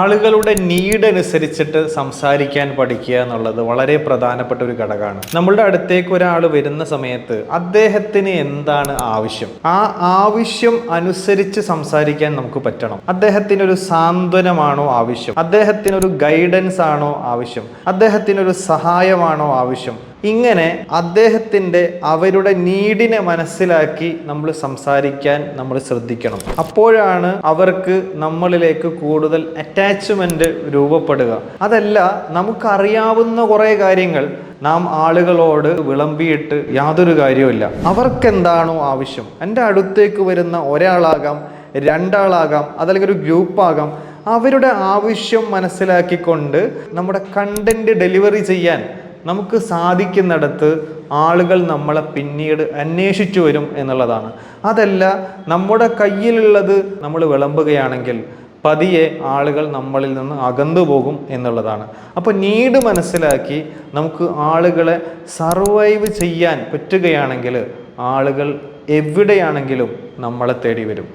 ആളുകളുടെ നീഡ് അനുസരിച്ചിട്ട് സംസാരിക്കാൻ പഠിക്കുക എന്നുള്ളത് വളരെ പ്രധാനപ്പെട്ട ഒരു ഘടകമാണ്. നമ്മളുടെ അടുത്തേക്ക് ഒരാൾ വരുന്ന സമയത്ത് അദ്ദേഹത്തിന് എന്താണ് ആവശ്യം, ആ ആവശ്യം അനുസരിച്ച് സംസാരിക്കാൻ നമുക്ക് പറ്റണം. അദ്ദേഹത്തിനൊരു സാന്ത്വനമാണോ ആവശ്യം, അദ്ദേഹത്തിനൊരു ഗൈഡൻസ് ആണോ ആവശ്യം, അദ്ദേഹത്തിനൊരു സഹായമാണോ ആവശ്യം, ഇങ്ങനെ അവരുടെ നീഡിനെ മനസ്സിലാക്കി നമ്മൾ സംസാരിക്കാൻ നമ്മൾ ശ്രദ്ധിക്കണം. അപ്പോഴാണ് അവർക്ക് നമ്മളിലേക്ക് കൂടുതൽ അറ്റാച്ച്മെന്റ് രൂപപ്പെടുക. അതല്ല, നമുക്കറിയാവുന്ന കുറേ കാര്യങ്ങൾ നാം ആളുകളോട് വിളമ്പിയിട്ട് യാതൊരു കാര്യവുമില്ല. അവർക്കെന്താണോ ആവശ്യം, എൻ്റെ അടുത്തേക്ക് വരുന്ന ഒരാളാകാം, രണ്ടാളാകാം, അതല്ലെങ്കിൽ ഒരു ഗ്രൂപ്പാകാം, അവരുടെ ആവശ്യം മനസ്സിലാക്കിക്കൊണ്ട് നമ്മുടെ കണ്ടന്റ് ഡെലിവറി ചെയ്യാൻ നമുക്ക് സാധിക്കുന്നിടത്ത് ആളുകൾ നമ്മളെ പിന്നീട് അന്വേഷിച്ചു വരും എന്നുള്ളതാണ്. അതല്ല, നമ്മുടെ കയ്യിലുള്ളത് നമ്മൾ വിളമ്പുകയാണെങ്കിൽ പതിയെ ആളുകൾ നമ്മളിൽ നിന്ന് അകന്നു പോകും എന്നുള്ളതാണ്. അപ്പോൾ നീഡ് മനസ്സിലാക്കി നമുക്ക് ആളുകളെ സർവൈവ് ചെയ്യാൻ പറ്റുകയാണെങ്കിൽ ആളുകൾ എവിടെയാണെങ്കിലും നമ്മളെ തേടി വരും.